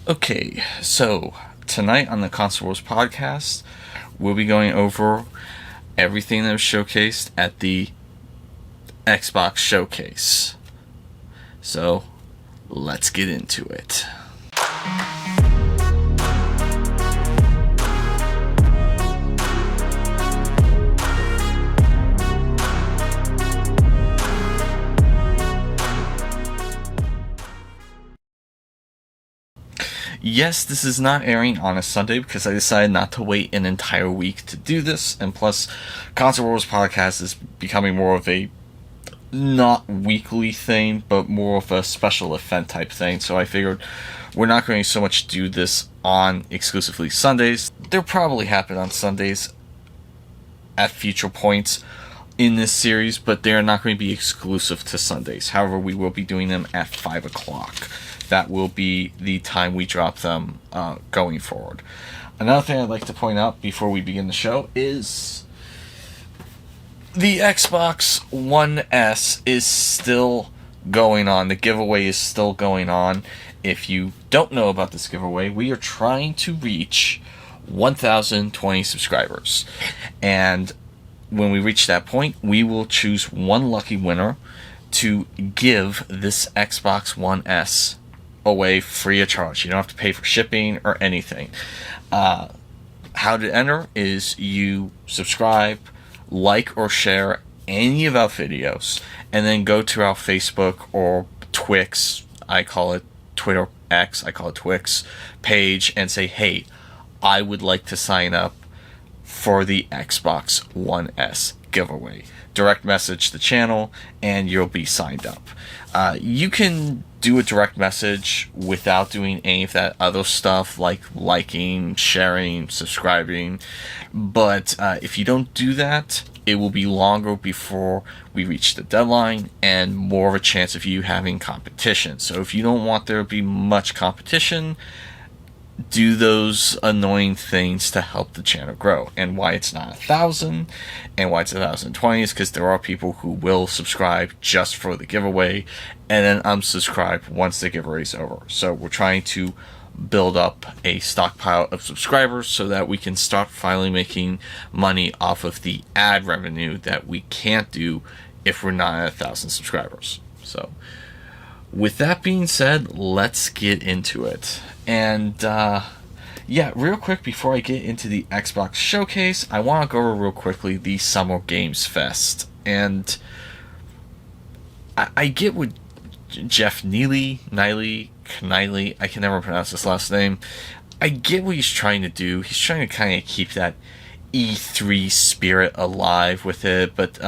Okay, so tonight on the Console Wars podcast, we'll be going over everything that was showcased at the Xbox Showcase. So, let's get into it. Yes, this is not airing on a Sunday because I decided not to wait an entire week to do this, and plus, Console Wars podcast is becoming more of a not weekly thing, but more of a special event type thing, so I figured we're not going to so much do this on exclusively Sundays. They'll probably happen on Sundays at future points in this series, but they're not going to be exclusive to Sundays. However, we will be doing them at 5 o'clock. That will be the time we drop them going forward. Another thing I'd like to point out before we begin the show is the Xbox One S is still going on. The giveaway is still going on. If you don't know about this giveaway, we are trying to reach 1,020 subscribers. And when we reach that point, we will choose one lucky winner to give this Xbox One S away free of charge. You don't have to pay for shipping or anything. How to enter is you subscribe, like or share any of our videos, and then go to our Facebook or Twix, I call it Twitter X, I call it Twix, page and say, hey, I would like to sign up for the Xbox One S giveaway. Direct message the channel and you'll be signed up. You can do a direct message without doing any of that other stuff like liking, sharing, subscribing, but if you don't do that, it will be longer before we reach the deadline and more of a chance of you having competition. So if you don't want there to be much competition, do those annoying things to help the channel grow. And why it's not 1,000 and why it's 1,020 is because there are people who will subscribe just for the giveaway and then unsubscribe once the giveaway is over. So we're trying to build up a stockpile of subscribers so that we can start finally making money off of the ad revenue that we can't do if we're not at 1,000 subscribers. So with that being said, let's get into it. And yeah, real quick before I get into the Xbox Showcase, I want to go over real quickly the Summer Games Fest. And I get what Jeff Keighley, I can never pronounce his last name. I get what he's trying to do. He's trying to kind of keep that E3 spirit alive with it, but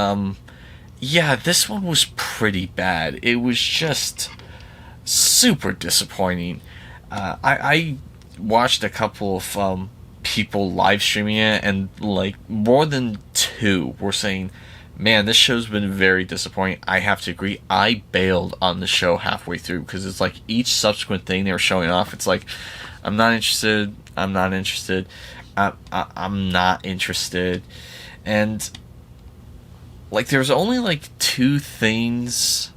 yeah, this one was pretty bad. It was just super disappointing. I watched a couple of people live streaming it, and like more than two were saying, man, this show's been very disappointing. I have to agree. I bailed on the show halfway through because it's like each subsequent thing they were showing off, it's like, I'm not interested, I'm not interested, I'm not interested. And like there's only like two things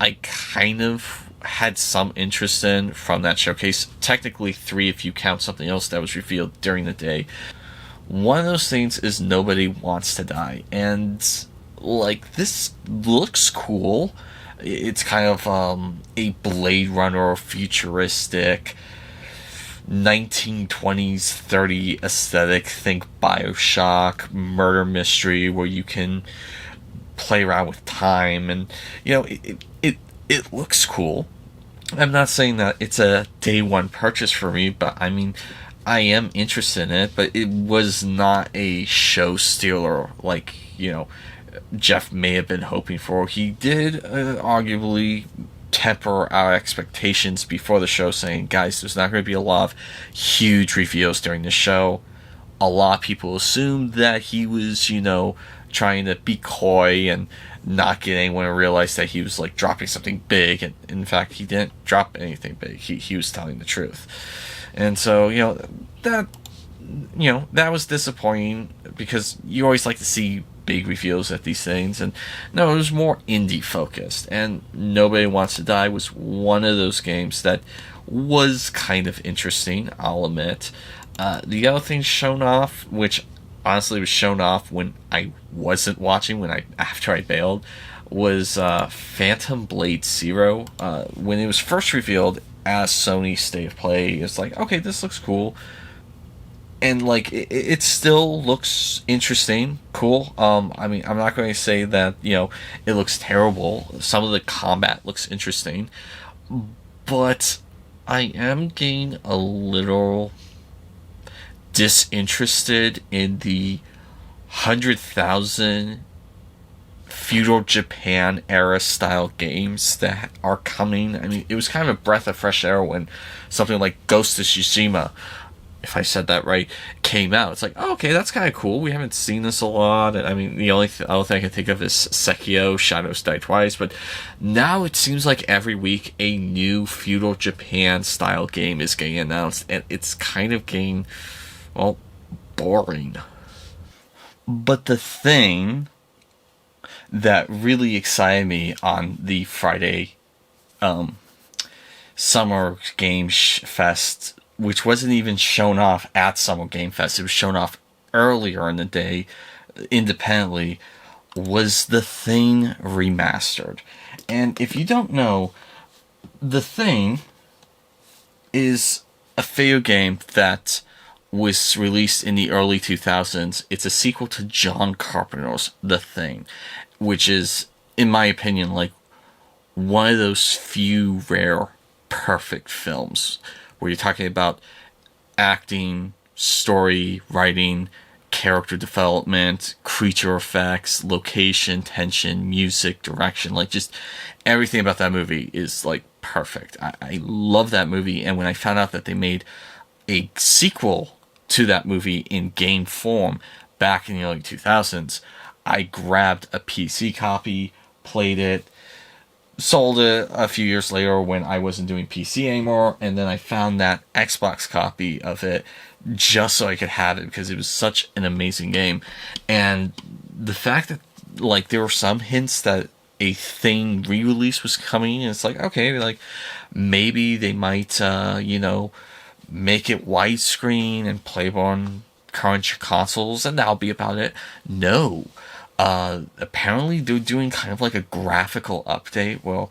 I kind of had some interest in from that showcase. Technically three if you count something else that was revealed during the day. One of those things is Nobody Wants to Die, and like this looks cool. It's kind of a Blade Runner futuristic 1920s 30 aesthetic. Think Bioshock murder mystery where you can play around with time, and you know it looks cool. I'm not saying that it's a day one purchase for me, but I mean I am interested in it, but it was not a show stealer like, you know, Jeff may have been hoping for. He did arguably temper our expectations before the show, saying, guys, there's not going to be a lot of huge reveals during the show. A lot of people assumed that he was, you know, trying to be coy and not get anyone to realize that he was like dropping something big, and in fact he didn't drop anything big. He was telling the truth. And so, that was disappointing because you always like to see big reveals at these things. And no, it was more indie focused. And Nobody Wants to Die was one of those games that was kind of interesting, I'll admit. The other thing shown off, which honestly was shown off when I wasn't watching, after I bailed, was Phantom Blade Zero. When it was first revealed as Sony's State of Play, it's like, okay, this looks cool, and like it still looks interesting, cool. I mean, I'm not going to say that it looks terrible. Some of the combat looks interesting, but I am getting a little disinterested in the 100,000 feudal Japan era style games that are coming. I mean, it was kind of a breath of fresh air when something like Ghost of Tsushima, if I said that right, came out. It's like, oh, okay, that's kind of cool. We haven't seen this a lot. And I mean, the only other thing I can think of is Sekiro, Shadows Die Twice. But now it seems like every week a new feudal Japan style game is getting announced, and it's kind of getting, well, boring. But the thing that really excited me on the Friday Summer Game Fest, which wasn't even shown off at Summer Game Fest, it was shown off earlier in the day independently, was The Thing Remastered. And if you don't know, The Thing is a video game that was released in the early 2000s. It's a sequel to John Carpenter's The Thing, which is, in my opinion, like one of those few rare perfect films where you're talking about acting, story, writing, character development, creature effects, location, tension, music, direction. Like, just everything about that movie is like perfect. I love that movie, and when I found out that they made a sequel to that movie in game form back in the early 2000s, I grabbed a PC copy, played it, sold it a few years later when I wasn't doing PC anymore, and then I found that Xbox copy of it just so I could have it because it was such an amazing game. And the fact that like there were some hints that a Thing re-release was coming, and it's like, okay, like maybe they might make it widescreen and play on current consoles, and that'll be about it. No. Apparently they're doing kind of like a graphical update. Well,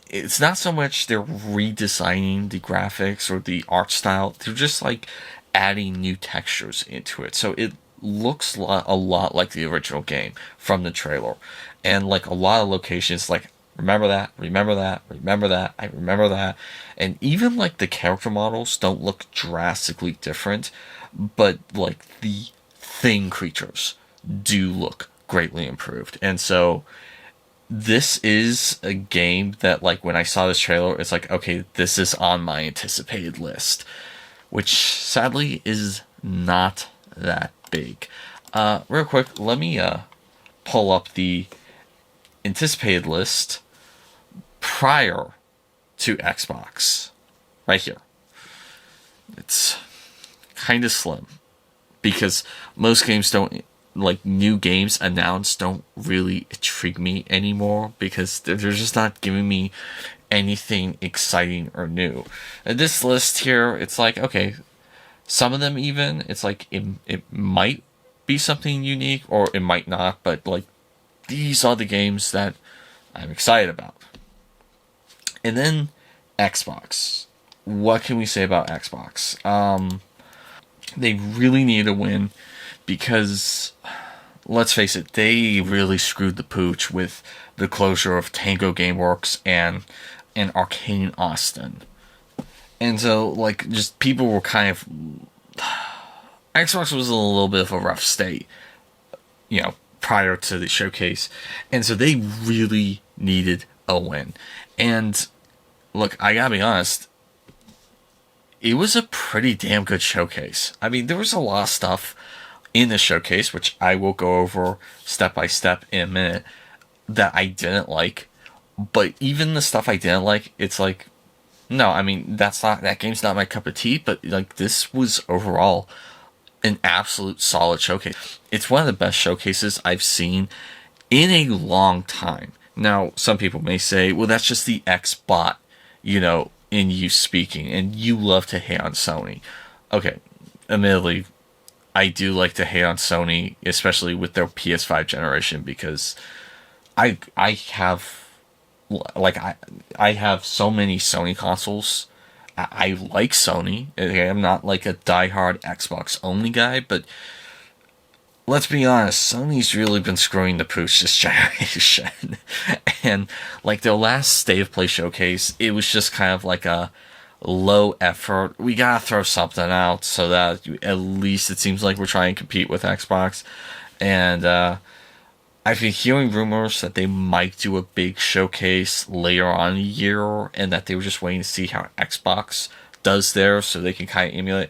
it's not so much they're redesigning the graphics or the art style, they're just like adding new textures into it. So it looks a lot like the original game from the trailer. And like a lot of locations, like, remember that, remember that, remember that, I remember that. And even like the character models don't look drastically different, but like the Thing creatures do look greatly improved. And so this is a game that, like, when I saw this trailer, it's like, okay, this is on my anticipated list, which sadly is not that big. Real quick, let me pull up the anticipated list prior to Xbox right here. It's kind of slim because most games don't, like, new games announced don't really intrigue me anymore because they're just not giving me anything exciting or new. And this list here, it's like, okay, some of them even, it's like it might be something unique or it might not, but like these are the games that I'm excited about. And then Xbox. What can we say about Xbox? They really need a win because, let's face it, they really screwed the pooch with the closure of Tango Gameworks and Arcane Austin. And so, like, just people were kind of... Xbox was in a little bit of a rough state, prior to the showcase. And so they really needed a win. And, look, I gotta be honest, it was a pretty damn good showcase. I mean, there was a lot of stuff in the showcase, which I will go over step by step in a minute, that I didn't like. But even the stuff I didn't like, it's like, no, I mean, that game's not my cup of tea, but like this was overall an absolute solid showcase. It's one of the best showcases I've seen in a long time. Now, some people may say, well, that's just the Xbot, in you speaking, and you love to hate on Sony. Okay, admittedly, I do like to hate on Sony, especially with their PS5 generation, because I have I have so many Sony consoles. I like Sony. I'm not like a diehard Xbox only guy, but let's be honest, Sony's really been screwing the pooch this generation. And like their last State of Play showcase, it was just kind of like a low effort. We gotta throw something out so that at least it seems like we're trying to compete with Xbox. And I've been hearing rumors that they might do a big showcase later on in the year, and that they were just waiting to see how Xbox does theirs so they can kind of emulate.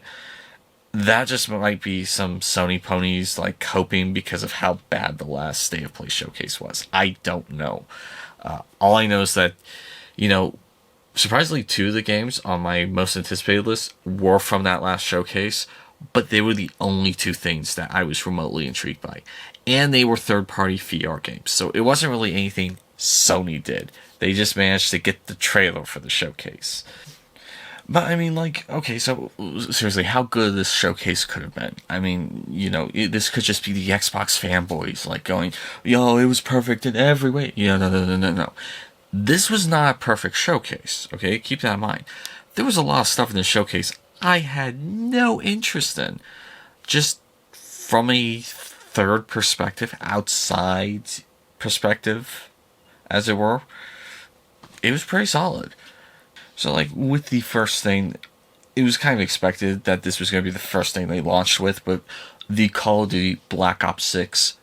That just might be some Sony ponies like hoping because of how bad the last State of Play showcase was. I don't know. All I know is that, surprisingly, 2 of the games on my most anticipated list were from that last showcase, but they were the only 2 things that I was remotely intrigued by. And they were third-party VR games, so it wasn't really anything Sony did. They just managed to get the trailer for the showcase. But I mean, okay, so seriously, how good this showcase could have been. I mean, this could just be the Xbox fanboys, going, yo, it was perfect in every way. No. This was not a perfect showcase, okay? Keep that in mind. There was a lot of stuff in this showcase I had no interest in. Just from a third perspective, outside perspective, as it were, it was pretty solid. So, with the first thing, it was kind of expected that this was going to be the first thing they launched with, but the Call of Duty Black Ops 6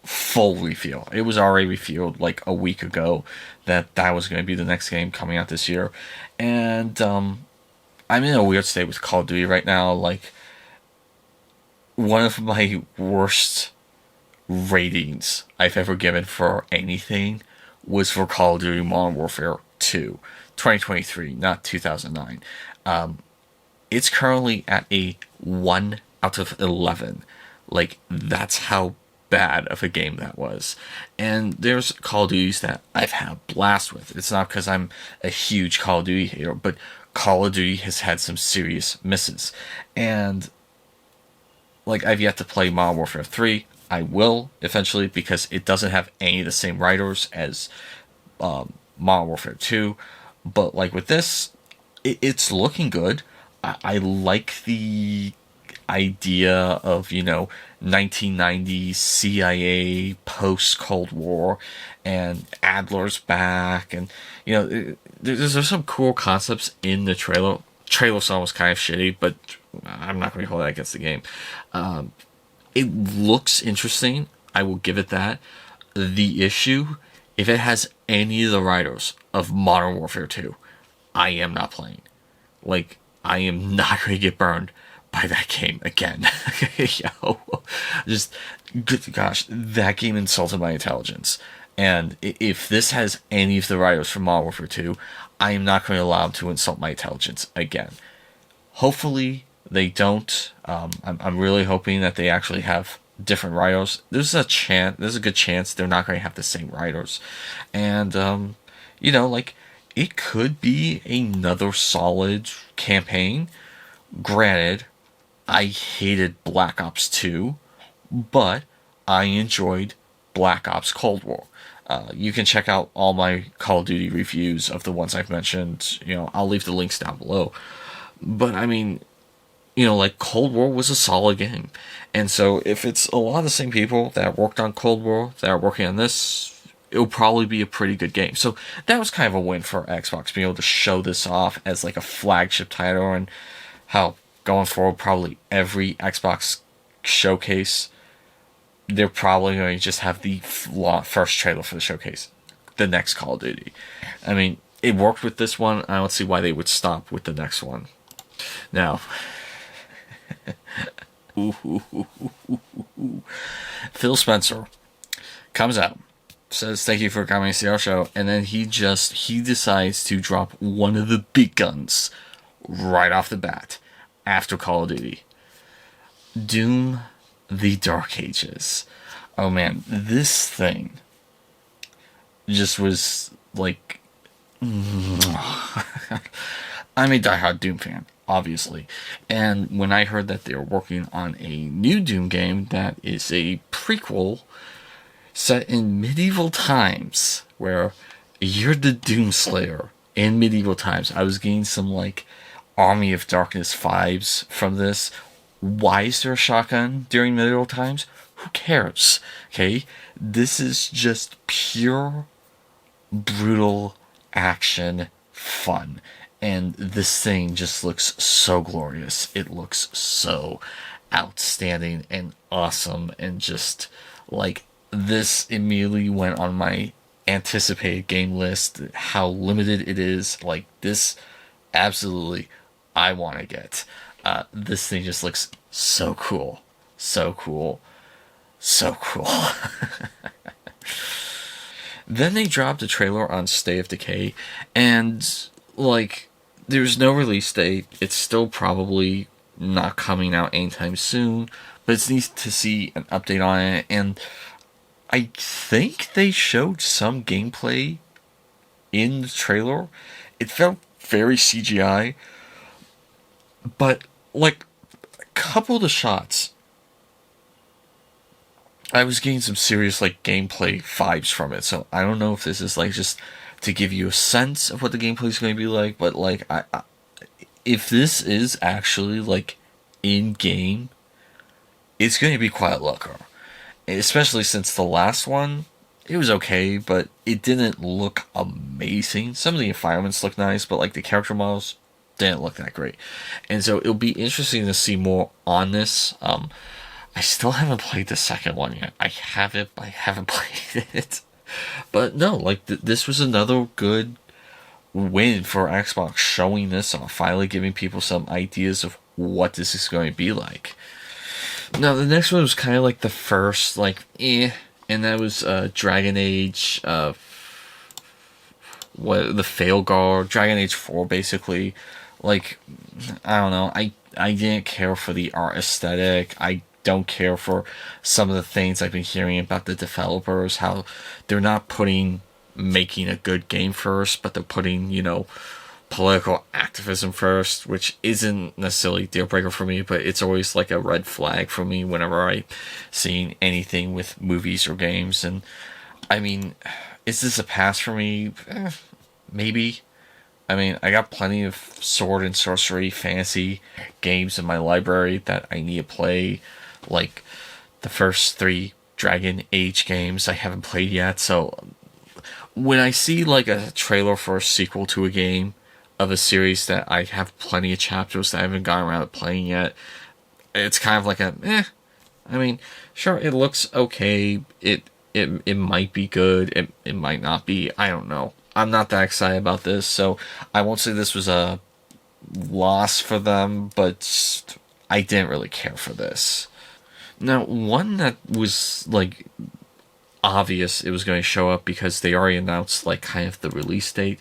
full reveal. It was already revealed, a week ago, that was going to be the next game coming out this year. And, I'm in a weird state with Call of Duty right now. One of my worst ratings I've ever given for anything was for Call of Duty Modern Warfare 2. 2023, not 2009. It's currently at a 1 out of 11. That's how bad of a game that was. And there's Call of Duties that I've had a blast with. It's not because I'm a huge Call of Duty hater, but Call of Duty has had some serious misses. And, I've yet to play Modern Warfare 3. I will, eventually, because it doesn't have any of the same writers as Modern Warfare 2. But with this, it's looking good. I like the idea of 1990s CIA post Cold War, and Adler's back, and there's some cool concepts in the trailer. Trailer song was kind of shitty, but I'm not going to hold that against the game. It looks interesting. I will give it that. The issue, if it has any of the writers of Modern Warfare 2, I am not playing. I am not going to get burned by that game again. Good gosh, that game insulted my intelligence. And if this has any of the writers from Modern Warfare 2, I am not going to allow them to insult my intelligence again. Hopefully, they don't. I'm really hoping that they actually have different writers. There's a good chance they're not going to have the same writers. And, it could be another solid campaign. Granted, I hated Black Ops 2, but I enjoyed Black Ops Cold War. You can check out all my Call of Duty reviews of the ones I've mentioned. I'll leave the links down below. But, Cold War was a solid game. And so if it's a lot of the same people that worked on Cold War that are working on this, it'll probably be a pretty good game. So that was kind of a win for Xbox, being able to show this off as a flagship title, and how going forward, probably every Xbox showcase, they're probably going to just have the first trailer for the showcase, the next Call of Duty. It worked with this one. I don't see why they would stop with the next one. Now, Phil Spencer comes out, says thank you for coming to see our show, and then he decides to drop one of the big guns right off the bat after Call of Duty. Doom: The Dark Ages. Oh man, this thing just was like. I'm a diehard Doom fan, obviously. And when I heard that they were working on a new Doom game that is a prequel set in medieval times, where you're the Doomslayer in medieval times, I was getting some like Army of Darkness vibes from this. Why is there a shotgun during medieval times? Who cares? Okay? This is just pure, brutal action fun. And this thing just looks so glorious. It looks so outstanding and awesome. And just like this immediately went on my anticipated game list. How limited it is. Like this, absolutely, I want to get. This thing just looks so cool. So cool. So cool. Then they dropped a trailer on State of Decay, and like, there's no release date. It's still probably not coming out anytime soon, but it's neat to see an update on it. And I think they showed some gameplay in the trailer. It felt very CGI, but like a couple of the shots, I was getting some serious like gameplay vibes from it. So I don't know if this is like just to give you a sense of what the gameplay is going to be like, but like if this is actually like in game, it's going to be quite a looker. Especially since the last one, it was okay, but it didn't look amazing. Some of the environments look nice, but like the character models didn't look that great. And so it'll be interesting to see more on this. I still haven't played the second one yet. I haven't played it. But no, like this was another good win for Xbox, showing this off, finally giving people some ideas of what this is going to be like. Now the next one was kind of like the first, like and that was Dragon Age, the Failguard, Dragon Age 4, basically. Like, I don't know, I didn't care for the art aesthetic. I don't care for some of the things I've been hearing about the developers, how they're not making a good game first, but they're putting, political activism first, which isn't necessarily a deal breaker for me, but it's always like a red flag for me whenever I see anything with movies or games. And I mean, is this a pass for me? Maybe. I mean, I got plenty of sword and sorcery fantasy games in my library that I need to play. Like the first 3 Dragon Age games I haven't played yet. So when I see like a trailer for a sequel to a game of a series that I have plenty of chapters that I haven't gotten around to playing yet, it's kind of like I mean, sure, it looks okay. It might be good. It might not be. I don't know. I'm not that excited about this, so I won't say this was a loss for them, but I didn't really care for this. Now, one that was like obvious it was going to show up because they already announced like kind of the release date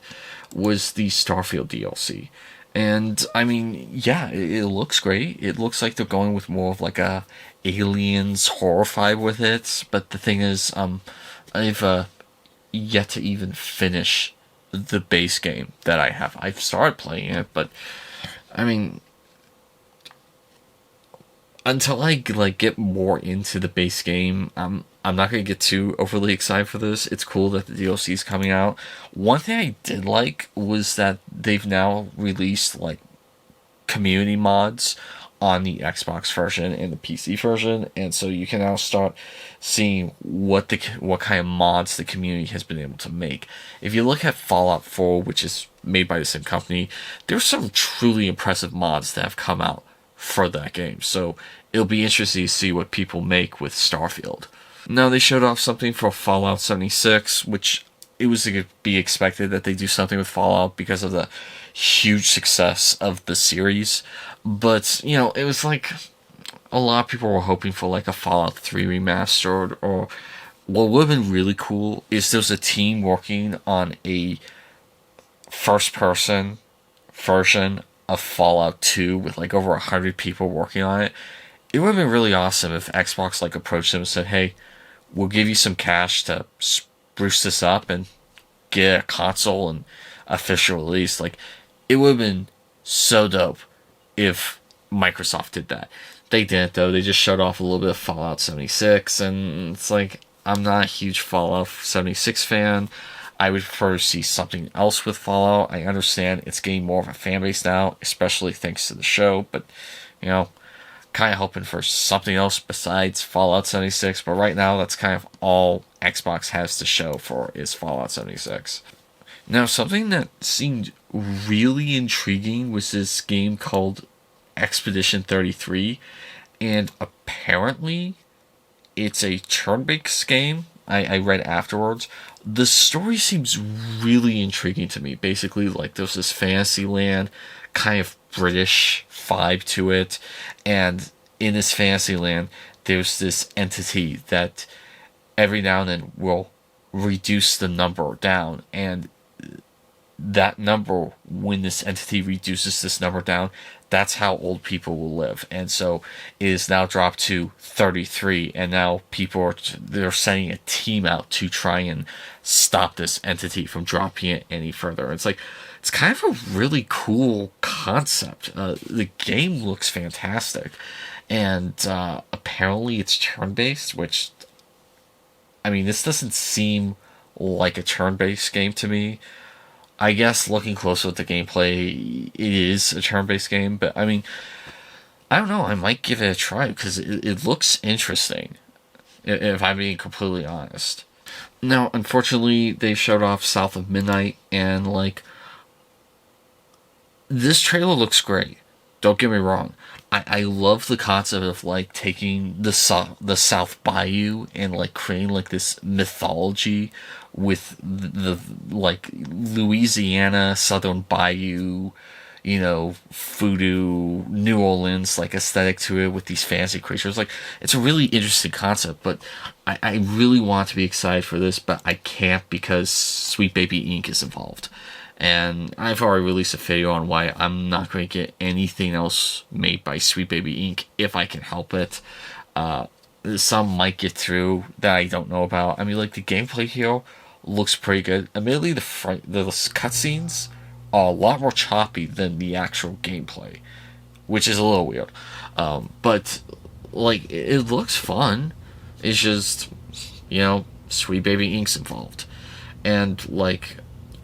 was the Starfield DLC. And I mean, yeah, it looks great. It looks like they're going with more of like a aliens horror vibe with it. But the thing is, I've yet to even finish the base game that I have. I've started playing it, but I mean, until I like get more into the base game, I'm not gonna get too overly excited for this. It's cool that the DLC is coming out. One thing I did like was that they've now released like community mods on the Xbox version and the PC version, and so you can now start seeing what kind of mods the community has been able to make. If you look at Fallout 4, which is made by the same company, there's some truly impressive mods that have come out for that game. So it'll be interesting to see what people make with Starfield. Now they showed off something for Fallout 76, which it was to be expected that they do something with Fallout because of the huge success of the series. But, it was like a lot of people were hoping for like a Fallout 3 remastered, or what would have been really cool is there's a team working on a first-person version of Fallout 2 with like over 100 people working on it. it would have been really awesome if Xbox like approached them and said, "Hey, we'll give you some cash to spruce this up and get a console and official release." Like, it would have been so dope if Microsoft did that. They didn't though. They just showed off a little bit of Fallout 76, and it's like, I'm not a huge Fallout 76 fan. I would prefer to see something else with Fallout. I understand it's getting more of a fan base now, especially thanks to the show, but you know, kind of hoping for something else besides Fallout 76. But right now, that's kind of all Xbox has to show for is Fallout 76. Now, something that seemed really intriguing was this game called Expedition 33, and apparently it's a turn-based game. I read afterwards. The story seems really intriguing to me. Basically, like, there's this fantasy land, kind of British vibe to it, and in this fantasy land, there's this entity that every now and then will reduce the number down, and that number, when this entity reduces this number down, that's how old people will live. And so it is now dropped to 33, and now they're sending a team out to try and stop this entity from dropping it any further. It's like, it's kind of a really cool concept. The game looks fantastic, and apparently it's turn-based, which, I mean, this doesn't seem like a turn-based game to me. I guess looking closer at the gameplay, it is a turn-based game, but I mean, I don't know, I might give it a try because it looks interesting, if I'm being completely honest. Now, unfortunately, they showed off South of Midnight, and like, this trailer looks great. Don't get me wrong. I love the concept of like taking the South Bayou and like creating like this mythology with the like Louisiana Southern Bayou, you know, voodoo, New Orleans like aesthetic to it with these fancy creatures. Like, it's a really interesting concept, but I really want to be excited for this, but I can't because Sweet Baby Inc. is involved. And I've already released a video on why I'm not going to get anything else made by Sweet Baby Inc. if I can help it. Some might get through that I don't know about. I mean, like, the gameplay here looks pretty good. Admittedly, the cutscenes are a lot more choppy than the actual gameplay, which is a little weird. But, like, it looks fun. It's just, you know, Sweet Baby Inc.'s involved. And, like,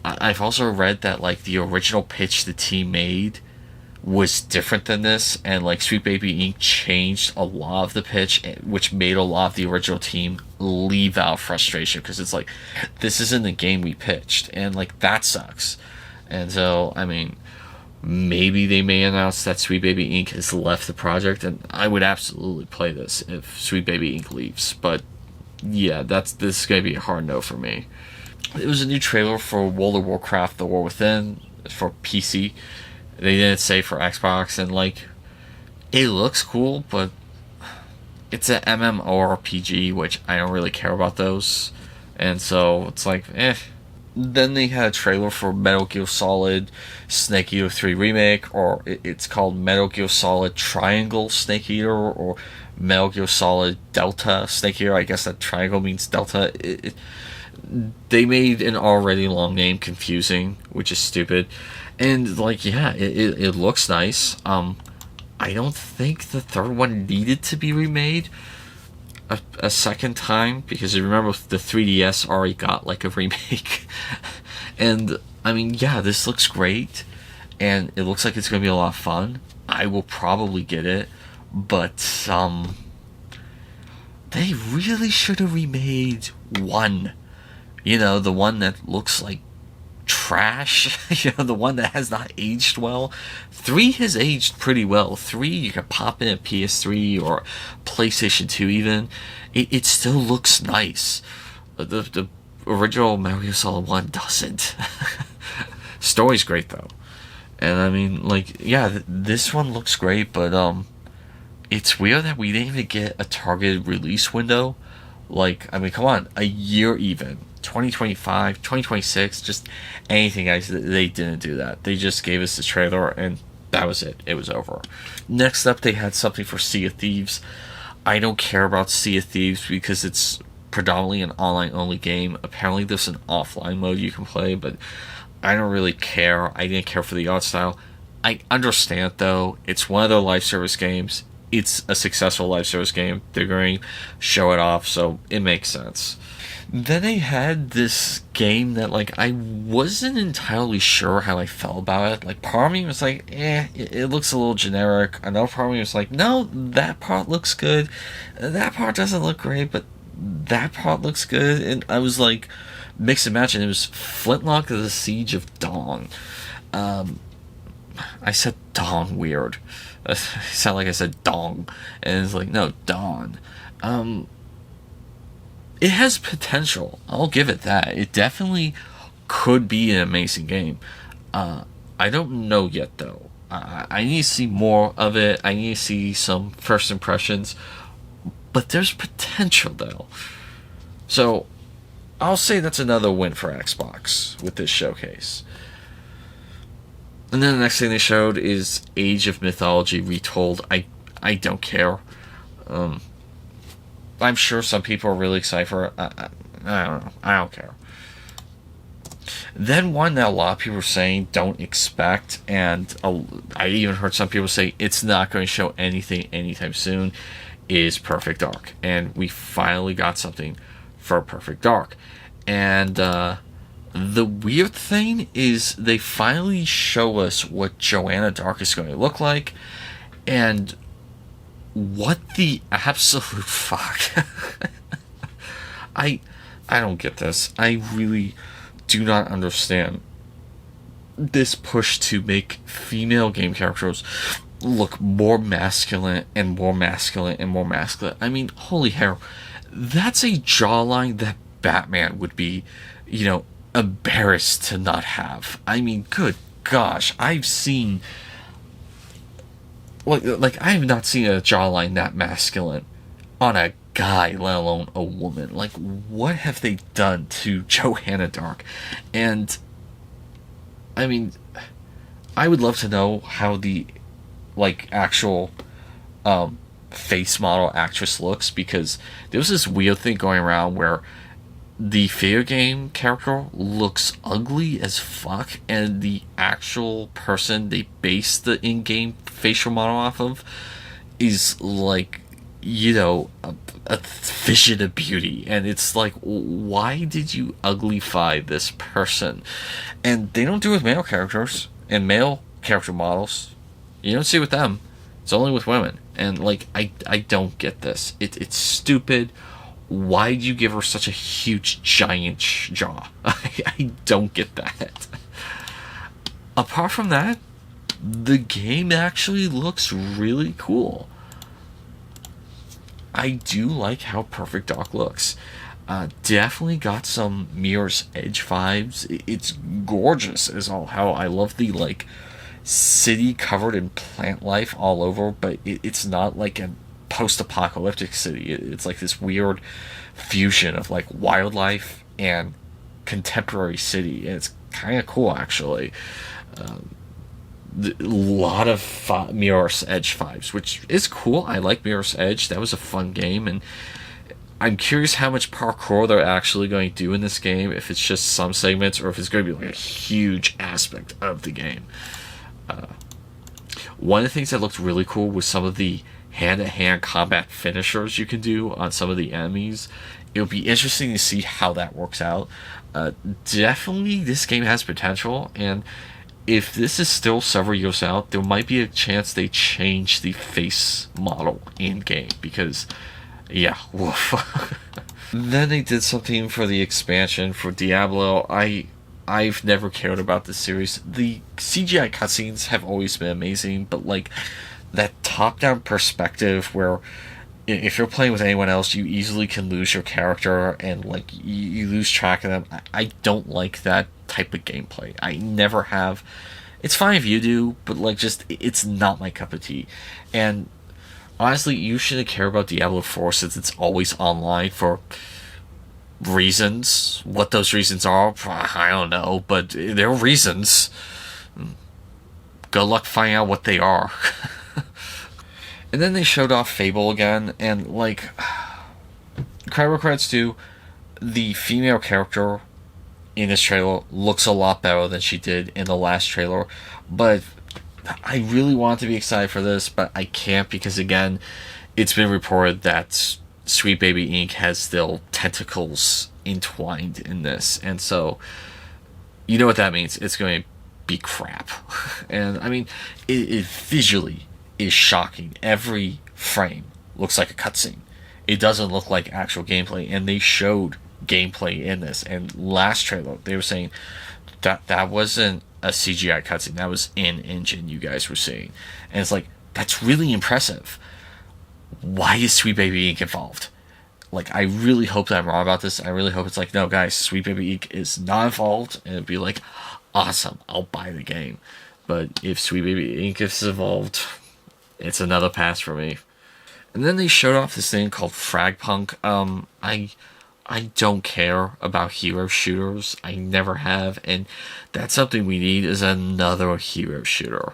I've also read that like the original pitch the team made was different than this, and like Sweet Baby Inc. changed a lot of the pitch, which made a lot of the original team leave out frustration because it's like, this isn't the game we pitched, and like that sucks. And so, I mean, maybe they may announce that Sweet Baby Inc. has left the project, and I would absolutely play this if Sweet Baby Inc. leaves. But yeah, this is gonna be a hard no for me. It was a new trailer for World of Warcraft: The War Within for PC. They didn't say for Xbox, and like, it looks cool, but it's an MMORPG, which I don't really care about those, and so it's like, eh. Then they had a trailer for Metal Gear Solid Snake Eater 3 Remake, or it's called Metal Gear Solid Triangle Snake Eater, or Metal Gear Solid Delta Snake Eater. I guess that triangle means Delta. They made an already long name confusing, which is stupid. And like, yeah, it looks nice. I don't think the third one needed to be remade a second time, because you remember the 3DS already got like a remake. And I mean, yeah, this looks great, and it looks like it's gonna be a lot of fun. I will probably get it, but they really should have remade one. You know, the one that looks like trash. You know, the one that has not aged well. 3 has aged pretty well. 3, you can pop in a PS3 or PlayStation 2 even. It still looks nice. The original Metal Gear Solid 1 doesn't. Story's great, though. And I mean, like, yeah, this one looks great, but it's weird that we didn't even get a targeted release window. Like, I mean, come on, a year even. 2025, 2026, just anything, guys. They didn't do that. They just gave us the trailer, and that was it. It was over. Next up, they had something for Sea of Thieves. I don't care about Sea of Thieves because it's predominantly an online-only game. Apparently, there's an offline mode you can play, but I don't really care. I didn't care for the art style. I understand, though. It's one of their live service games. It's a successful live service game. They're going to show it off, so it makes sense. Then they had this game that, like, I wasn't entirely sure how I felt about it. Like, part of me was like, it looks a little generic. Another part of me was like, no, that part looks good. That part doesn't look great, but that part looks good. And I was like, mix and match, and it was Flintlock of the Siege of Dawn. I said Dawn weird. It sounded like I said dong. And it's like, no, Dawn. It has potential. I'll give it that. It definitely could be an amazing game. I don't know yet, though. I need to see more of it. I need to see some first impressions. But there's potential, though. So, I'll say that's another win for Xbox with this showcase. And then the next thing they showed is Age of Mythology Retold. I don't care. I'm sure some people are really excited for it. I don't know. I don't care. Then one that a lot of people are saying don't expect, and I even heard some people say it's not going to show anything anytime soon, is Perfect Dark. And we finally got something for Perfect Dark. And the weird thing is they finally show us what Joanna Dark is going to look like, and what the absolute fuck? I don't get this. I really do not understand this push to make female game characters look more masculine and more masculine and more masculine. I mean, holy hell, that's a jawline that Batman would be, embarrassed to not have. I mean, good gosh, I've seen... Like, I have not seen a jawline that masculine on a guy, let alone a woman. Like, what have they done to Joanna Dark? And, I mean, I would love to know how the, actual face model actress looks, because there was this weird thing going around where the video game character looks ugly as fuck, and the actual person they base the in-game facial model off of is like, a vision of beauty. And it's like, why did you uglify this person? And they don't do it with male characters and male character models. You don't see it with them. It's only with women. And I don't get this. It's stupid. Why do you give her such a huge, giant jaw? I don't get that. Apart from that, the game actually looks really cool. I do like how Perfect Dark looks. Definitely got some Mirror's Edge vibes. It's gorgeous as all hell. I love the, city covered in plant life all over, but it's not like a post-apocalyptic city. It's like this weird fusion of wildlife and contemporary city, and it's kind of cool actually. A lot of Mirror's Edge vibes, which is cool. I like Mirror's Edge. That was a fun game, and I'm curious how much parkour they're actually going to do in this game, if it's just some segments or if it's going to be a huge aspect of the game. One of the things that looked really cool was some of the hand-to-hand combat finishers you can do on some of the enemies. It'll be interesting to see how that works out. Definitely this game has potential, and if this is still several years out, there might be a chance they change the face model in-game, because, yeah, woof. Then they did something for the expansion for Diablo. I've never cared about this series. The CGI cutscenes have always been amazing, but that top-down perspective where if you're playing with anyone else, you easily can lose your character and you lose track of them. I don't like that type of gameplay. I never have. It's fine if you do, but it's not my cup of tea. And honestly, you shouldn't care about Diablo 4 since it's always online for reasons. What those reasons are, I don't know, but there are reasons. good luck finding out what they are. And then they showed off Fable again, and like, credit credits due, the female character in this trailer looks a lot better than she did in the last trailer, but I really want to be excited for this, but I can't because, again, it's been reported that Sweet Baby Inc. has still tentacles entwined in this, and so you know what that means. It's going to be crap. And I mean, it visually is shocking. Every frame looks like a cutscene. It doesn't look like actual gameplay, and they showed gameplay in this. And last trailer, they were saying that wasn't a CGI cutscene. That was in-engine you guys were seeing. And it's like, that's really impressive. Why is Sweet Baby Inc. involved? Like, I really hope that I'm wrong about this. I really hope it's like, no, guys, Sweet Baby Inc. is not involved. And it'd be like, awesome, I'll buy the game. But if Sweet Baby Inc. is involved, it's another pass for me. And then they showed off this thing called Fragpunk. I don't care about hero shooters. I never have, and that's something we need, is another hero shooter.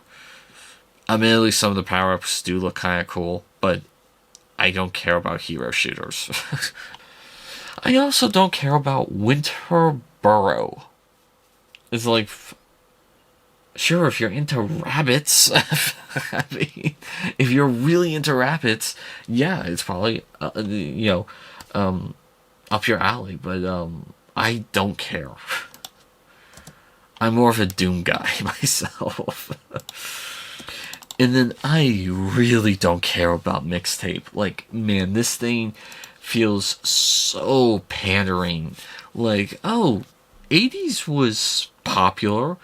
Admittedly, some of the power-ups do look kind of cool, but I don't care about hero shooters. I also don't care about Winter Burrow. It's like, sure, if you're into rabbits, I mean, if you're really into rabbits, yeah, it's probably, up your alley, but I don't care. I'm more of a Doom guy myself. And then I really don't care about mixtape. Like, man, this thing feels so pandering. Like, oh, 80s was popular.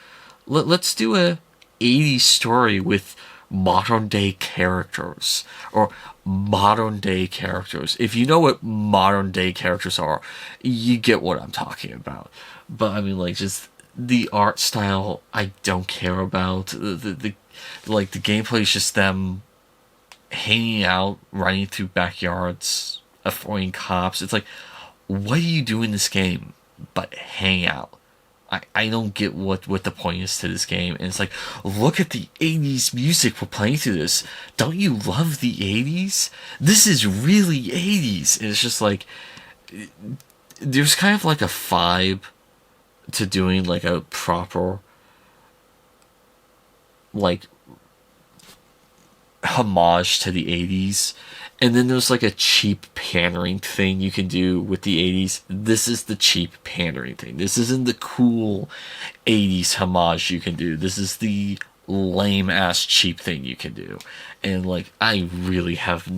Let's do a 80s story with modern day characters, or modern day characters. If you know what modern day characters are, you get what I'm talking about. But I mean, like, just the art style, I don't care about. The gameplay is just them hanging out, running through backyards, avoiding cops. It's like, what do you do in this game but hang out? I don't get what the point is to this game. And it's like, look at the 80s music we're playing through this. Don't you love the 80s? This is really 80s. And it's just like, there's kind of like a vibe to doing like a proper, like, homage to the 80s. And then there's like a cheap pandering thing you can do with the 80s. This is the cheap pandering thing. This isn't the cool 80s homage you can do. This is the lame ass cheap thing you can do. And like, I really have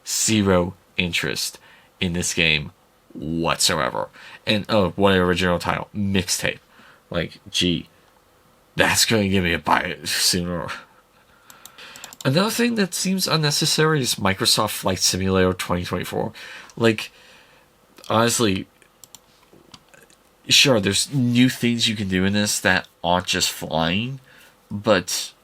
zero interest in this game whatsoever. And oh, what an original title, mixtape. Like, gee, that's going to give me a buy sooner. Another thing that seems unnecessary is Microsoft Flight Simulator 2024. Like, honestly, sure, there's new things you can do in this that aren't just flying, but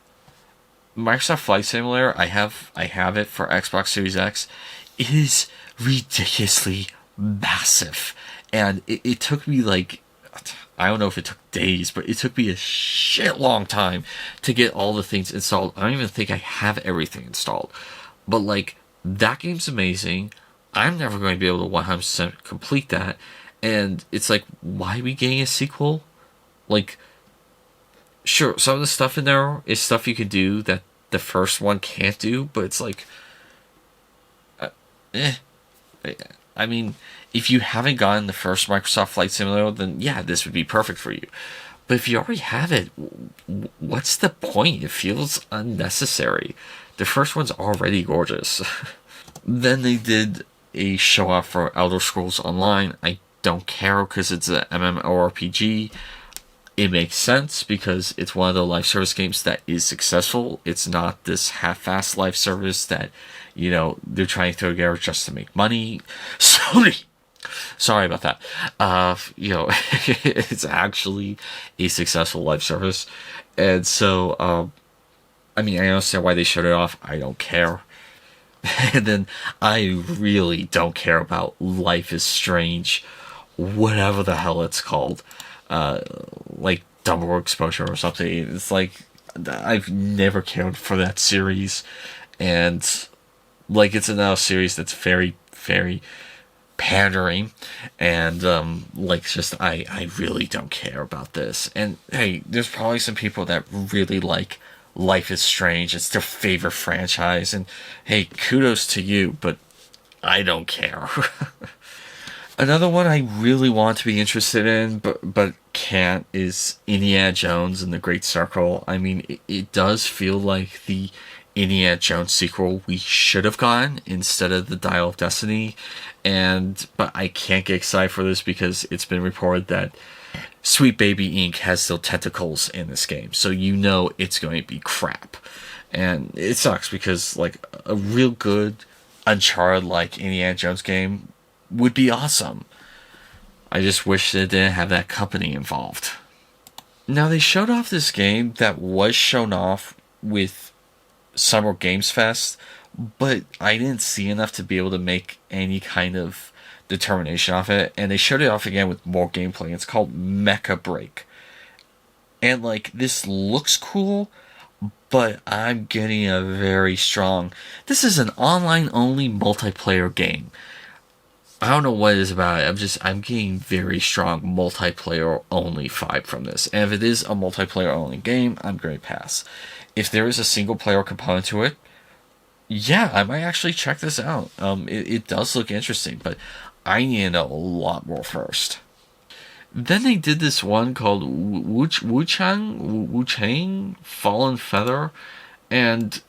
Microsoft Flight Simulator, I have it for Xbox Series X. It is ridiculously massive, and it took me like, I don't know if it took days, but it took me a shit long time to get all the things installed. I don't even think I have everything installed. But like, that game's amazing. I'm never going to be able to 100% complete that. And it's like, why are we getting a sequel? Like, sure, some of the stuff in there is stuff you can do that the first one can't do, but it's like, I mean, if you haven't gotten the first Microsoft Flight Simulator, then yeah, this would be perfect for you. But if you already have it, what's the point? It feels unnecessary. The first one's already gorgeous. Then they did a show off for Elder Scrolls Online. I don't care because it's an MMORPG. It makes sense because it's one of the live service games that is successful. It's not this half-assed live service that, you know, they're trying to throw together just to make money. Sorry about that. It's actually a successful live service. And so, I mean, I understand why they shut it off. I don't care. And then I really don't care about Life is Strange, whatever the hell it's called. Like Double Exposure or something. It's like, I've never cared for that series, and like it's now a series that's very, very pandering, and like just I really don't care about this. And hey, there's probably some people that really like Life is Strange. It's their favorite franchise, and hey, kudos to you, but I don't care. Another one I really want to be interested in, but can't, is Indiana Jones and the Great Circle. I mean, it does feel like the Indiana Jones sequel we should have gotten instead of the Dial of Destiny, but I can't get excited for this because it's been reported that Sweet Baby Inc. has still tentacles in this game, so you know it's going to be crap, and it sucks because like a real good Uncharted like Indiana Jones game would be awesome. I just wish they didn't have that company involved. Now, they showed off this game that was shown off with Summer Games Fest, but I didn't see enough to be able to make any kind of determination off it, and they showed it off again with more gameplay. It's called Mecha Break. And like, this looks cool, but I'm getting a very strong... This is an online-only multiplayer game. I don't know what it is about it. I'm getting very strong multiplayer only vibe from this. And if it is a multiplayer only game, I'm going to pass. If there is a single player component to it, yeah, I might actually check this out. It does look interesting, but I need to know a lot more first. Then they did this one called Wu-Chang Fallen Feather, and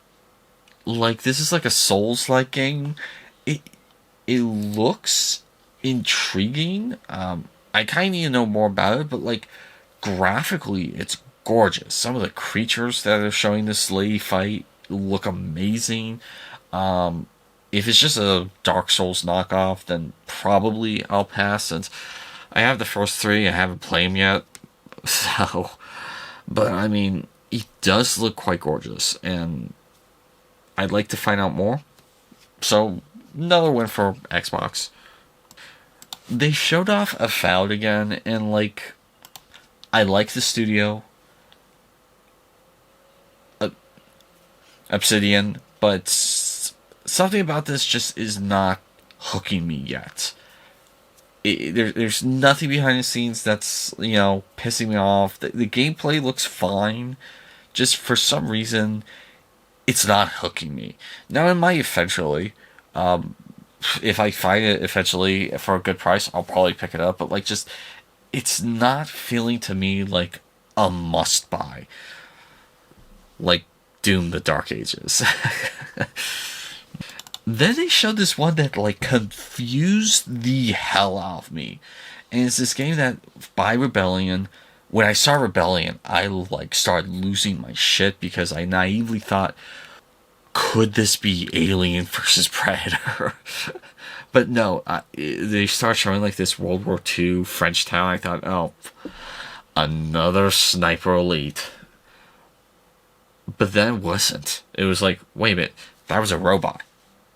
like this is like a Souls-like game. It looks intriguing. I kind of need to know more about it, but like graphically, it's gorgeous. Some of the creatures that are showing this lady fight look amazing. If it's just a Dark Souls knockoff, then probably I'll pass, since I have the first three. I haven't played them yet. So, but I mean, it does look quite gorgeous, and I'd like to find out more. So, another win for Xbox. They showed off Avowed again, and like, I like the studio, Obsidian, but something about this just is not hooking me yet. There's nothing behind the scenes that's, pissing me off. The gameplay looks fine. Just for some reason, it's not hooking me. Now, it might eventually. If I find it eventually for a good price, I'll probably pick it up. But, like, just, it's not feeling to me like a must-buy. Like Doom the Dark Ages. Then they showed this one that, like, confused the hell out of me. And it's this game that, by Rebellion, when I saw Rebellion, I, like, started losing my shit because I naively thought, could this be Alien versus Predator? But no, they start showing, like, this World War II French town. I thought, oh, another Sniper Elite. But then it wasn't. It was like, wait a minute, that was a robot.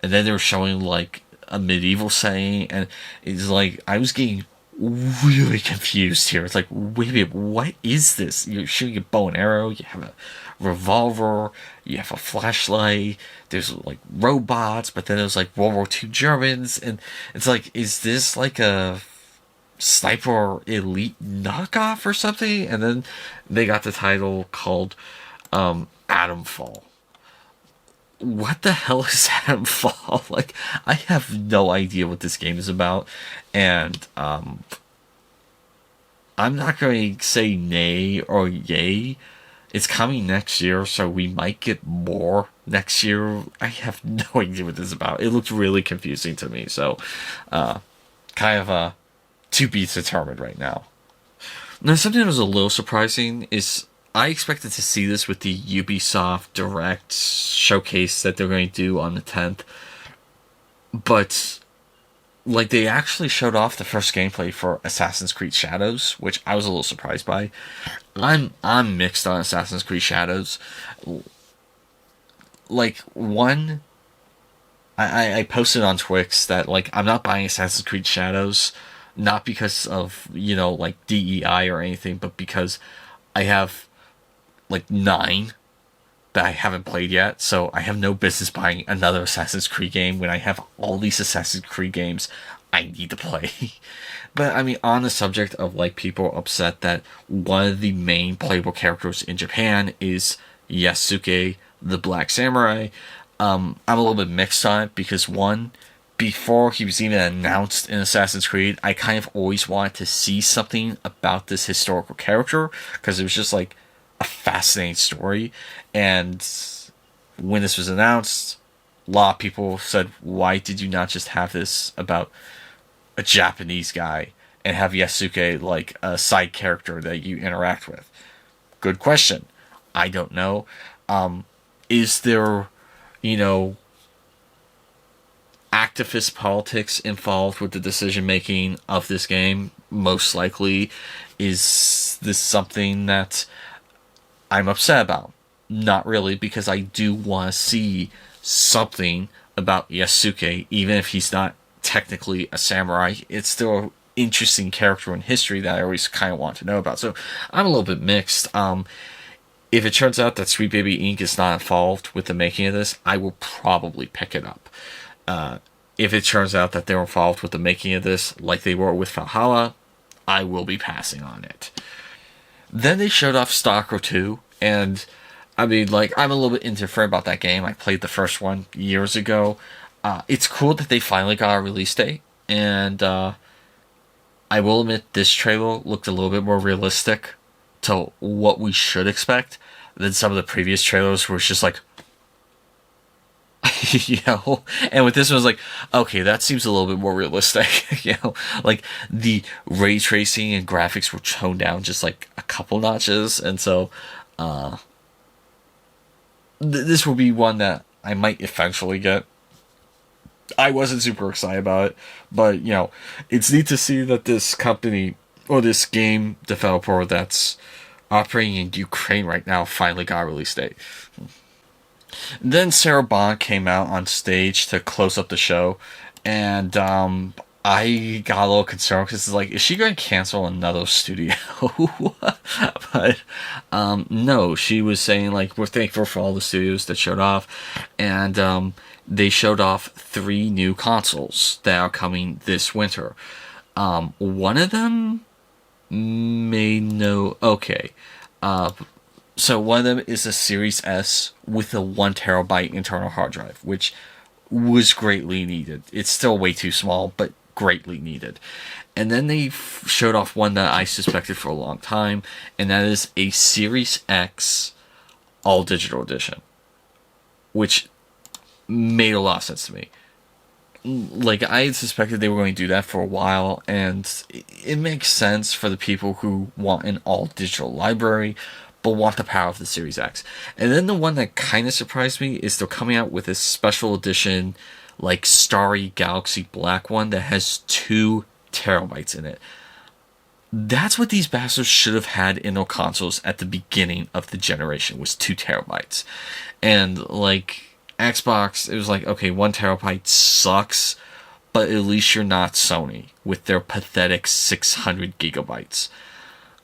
And then they were showing, like, a medieval setting, and it's like, I was getting really confused here. It's like, wait a minute, what is this? You're shooting a bow and arrow, you have a revolver, you have a flashlight, there's, like, robots, but then there's, like, World War II Germans, and it's like, is this, like, a Sniper Elite knockoff or something? And then they got the title called, Atomfall. What the hell is Atomfall? Like, I have no idea what this game is about, and I'm not going to say nay or yay. It's coming next year, so we might get more next year. I have no idea what this is about. It looked really confusing to me, so kind of to be determined right now. Now, something that was a little surprising is I expected to see this with the Ubisoft Direct showcase that they're going to do on the 10th. But, like, they actually showed off the first gameplay for Assassin's Creed Shadows, which I was a little surprised by. I'm mixed on Assassin's Creed Shadows. Like, one, I posted on Twix that, like, I'm not buying Assassin's Creed Shadows, not because of, like, DEI or anything, but because I have like 9 that I haven't played yet, so I have no business buying another Assassin's Creed game when I have all these Assassin's Creed games I need to play. But I mean, on the subject of like people upset that one of the main playable characters in Japan is Yasuke, the Black Samurai, I'm a little bit mixed on it because one, before he was even announced in Assassin's Creed, I kind of always wanted to see something about this historical character because it was just like a fascinating story. And when this was announced, a lot of people said, why did you not just have this about a Japanese guy and have Yasuke like a side character that you interact with? Good question. I don't know. Is there, you know, activist politics involved with the decision making of this game? Most likely. Is this something that I'm upset about? Not really, because I do want to see something about Yasuke, even if he's not technically a samurai. It's still an interesting character in history that I always kind of want to know about. So I'm a little bit mixed. If it turns out that Sweet Baby Inc. is not involved with the making of this, I will probably pick it up. If it turns out that they're involved with the making of this, like they were with Valhalla, I will be passing on it. Then they showed off Stalker 2, and I mean, like, I'm a little bit indifferent about that game. I played the first one years ago. It's cool that they finally got a release date, and I will admit this trailer looked a little bit more realistic to what we should expect than some of the previous trailers where it's just like, you know, and with this one, I was like, okay, that seems a little bit more realistic, you know, like the ray tracing and graphics were toned down just like a couple notches, and so this will be one that I might eventually get. I wasn't super excited about it, but you know, it's neat to see that this company or this game developer that's operating in Ukraine right now finally got a release date. Then Sarah Bond came out on stage to close up the show, and I got a little concerned because it's like, is she going to cancel another studio? But no, she was saying like, we're thankful for all the studios that showed off, and they showed off 3 new consoles that are coming this winter. One of them may know. Okay. So one of them is a Series S with a 1 terabyte internal hard drive, which was greatly needed. It's still way too small, but greatly needed. And then they showed off one that I suspected for a long time, and that is a Series X all digital edition, which made a lot of sense to me. Like, I had suspected they were going to do that for a while, and it makes sense for the people who want an all digital library but want the power of the Series X. And then the one that kind of surprised me is they're coming out with this special edition, like, Starry Galaxy Black one that has 2 terabytes in it. That's what these bastards should have had in their consoles at the beginning of the generation, was 2 terabytes. And, like, Xbox, it was like, okay, 1 terabyte sucks, but at least you're not Sony with their pathetic 600 gigabytes.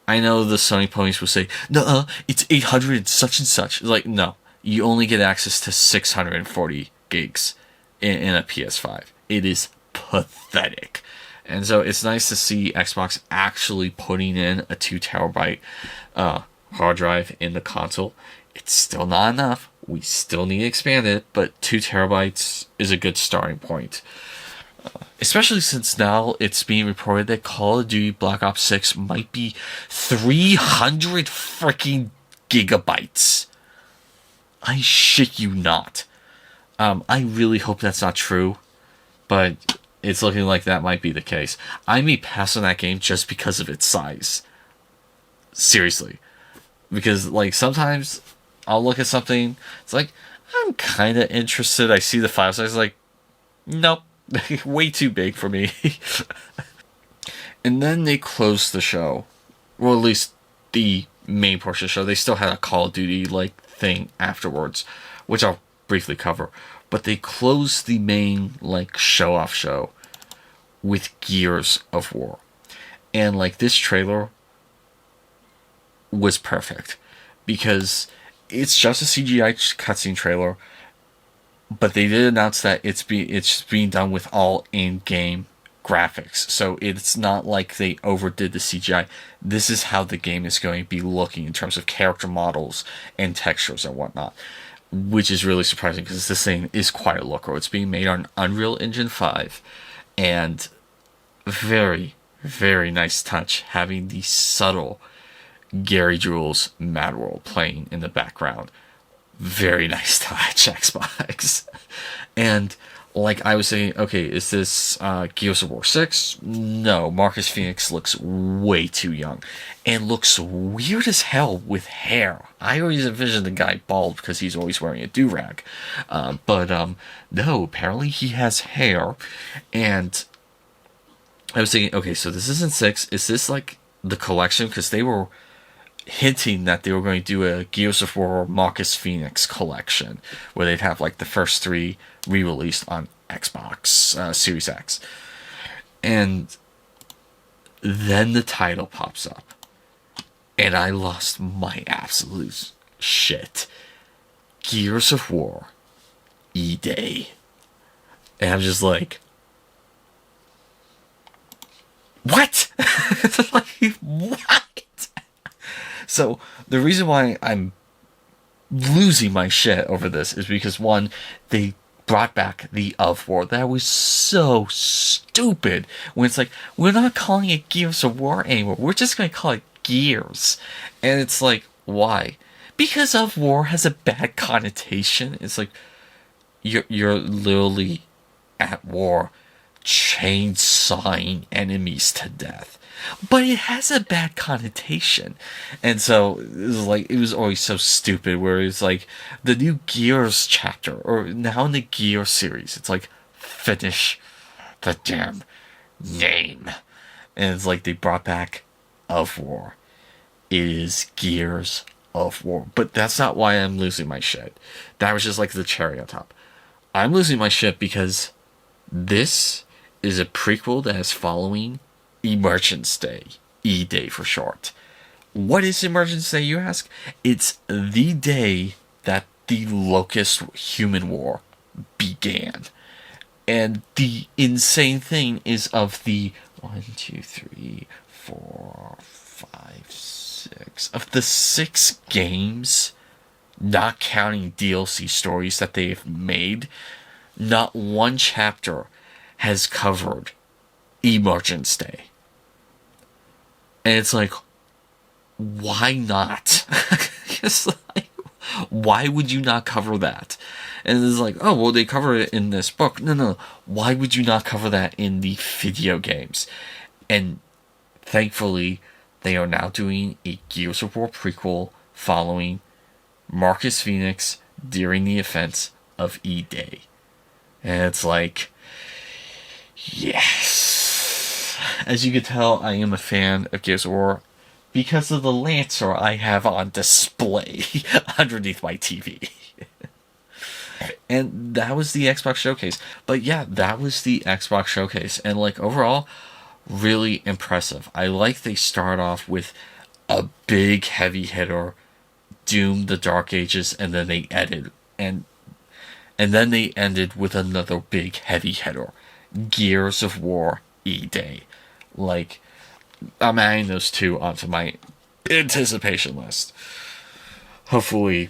I know the Sony ponies will say, no, it's 800 and such. Like, no, you only get access to 640 gigs in a PS5. It is pathetic. And so it's nice to see Xbox actually putting in a 2 terabyte hard drive in the console. It's still not enough. We still need to expand it, but 2 terabytes is a good starting point. Especially since now it's being reported that Call of Duty Black Ops 6 might be 300 freaking gigabytes. I shit you not. I really hope that's not true, but it's looking like that might be the case. I may pass on that game just because of its size. Seriously. Because, like, sometimes I'll look at something, it's like, I'm kind of interested. I see the file size, like, nope. Way too big for me. And then they closed the show. Well, at least the main portion of the show. They still had a Call of Duty like thing afterwards, which I'll briefly cover. But they closed the main like show-off show with Gears of War. And like this trailer was perfect. because it's just a CGI cutscene trailer, but they did announce that it's being done with all in-game graphics. So it's not like they overdid the CGI. This is how the game is going to be looking in terms of character models and textures and whatnot, which is really surprising because this thing is quite a looker. It's being made on Unreal Engine 5, and very, very nice touch having the subtle Gary Jules Mad World playing in the background. Very nice touch, Xbox. And like I was saying, okay, is this Gears of War 6? No, Marcus Phoenix looks way too young and looks weird as hell with hair. I always envisioned the guy bald because he's always wearing a do-rag. But no, apparently he has hair. And I was thinking, okay, so this isn't 6. Is this like the collection? Because they were hinting that they were going to do a Gears of War Marcus Phoenix collection where they'd have like the first 3 re-released on Xbox Series X. And then the title pops up and I lost my absolute shit. Gears of War E-Day. And I'm just like, what? Like, what? So the reason why I'm losing my shit over this is because, one, they brought back the Of War. That was so stupid. When it's like, we're not calling it Gears of War anymore. We're just going to call it Gears. And it's like, why? Because Of War has a bad connotation. It's like, you're literally at war, chainsawing enemies to death. But it has a bad connotation. And so it was always so stupid where it's like the new Gears chapter, or now in the Gears series, it's like, finish the damn name. And it's like they brought back Of War. It is Gears of War. But that's not why I'm losing my shit. That was just like the cherry on top. I'm losing my shit because this is a prequel that is following Emergence Day, E-Day for short. What is Emergence Day, you ask? It's the day that the Locust Human War began. And the insane thing is, of the 1, 2, 3, 4, 5, 6, of the 6 games, not counting DLC stories that they've made, not one chapter has covered Emergence Day. And it's like, why not? It's like, why would you not cover that? And it's like, oh, well, they cover it in this book. No. Why would you not cover that in the video games? And thankfully, they are now doing a Gears of War prequel following Marcus Phoenix during the events of E-Day. And it's like, yes. As you can tell, I am a fan of Gears of War because of the Lancer I have on display underneath my TV. And that was the Xbox Showcase. But yeah, that was the Xbox Showcase. And like, overall, really impressive. I like they start off with a big heavy hitter, Doom the Dark Ages, and then they ended. And then they ended with another big heavy hitter, Gears of War E-Day. Like, I'm adding those 2 onto my anticipation list. Hopefully,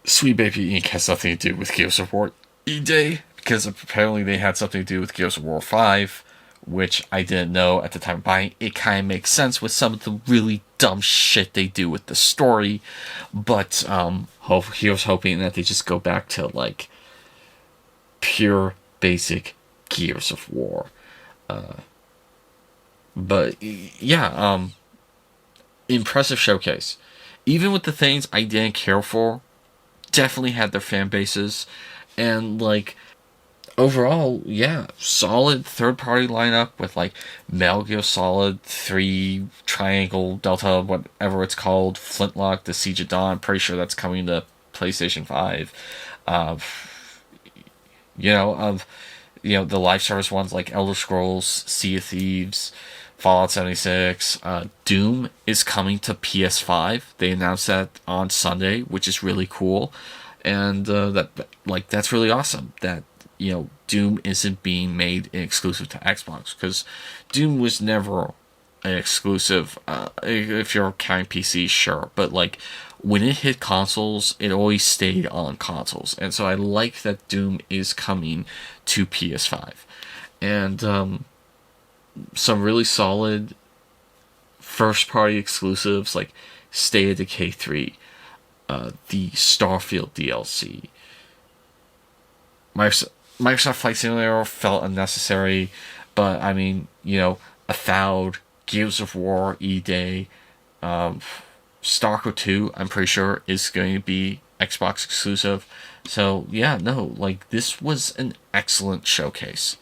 Sweet Baby Inc. has something to do with Gears of War E-Day, because apparently they had something to do with Gears of War 5, which I didn't know at the time of buying. It kind of makes sense with some of the really dumb shit they do with the story, but here's hoping that they just go back to, like, pure, basic Gears of War. But yeah, impressive showcase. Even with the things I didn't care for, definitely had their fan bases. And like, overall, yeah, solid third-party lineup with like Metal Gear Solid 3, Triangle, Delta, whatever it's called, Flintlock, The Siege of Dawn. Pretty sure that's coming to PlayStation 5. The live service ones like Elder Scrolls, Sea of Thieves, Fallout 76. Doom is coming to PS5. They announced that on Sunday, which is really cool, and that's really awesome. That Doom isn't being made exclusive to Xbox, because Doom was never an exclusive. If you're counting PC, sure, but like when it hit consoles, it always stayed on consoles, and so I like that Doom is coming to PS5, and some really solid first-party exclusives like State of Decay 3, the Starfield DLC. Microsoft Flight Simulator felt unnecessary, but I mean, Avowed, Gears of War, E-Day, Stalker 2, I'm pretty sure, is going to be Xbox exclusive. So, yeah, no, like, this was an excellent showcase.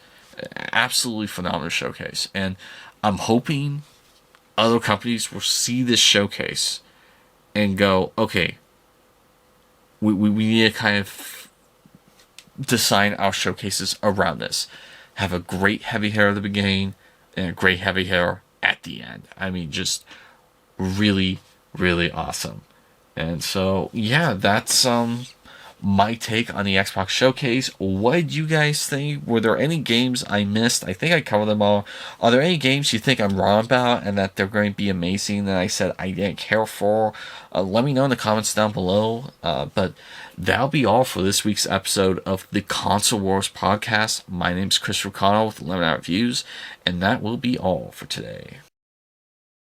Absolutely phenomenal showcase. And I'm hoping other companies will see this showcase and go, okay, we need to kind of design our showcases around this. Have a great heavy hitter at the beginning and a great heavy hitter at the end. I mean, just really, really awesome. And so, yeah, that's my take on the Xbox Showcase. What did you guys think? Were there any games I missed? I think I covered them all. Are there any games you think I'm wrong about and that they're going to be amazing that I said I didn't care for? Let me know in the comments down below. But that'll be all for this week's episode of the Console Wars podcast. My name's Chris Ricano with Lemon Out Reviews, and that will be all for today.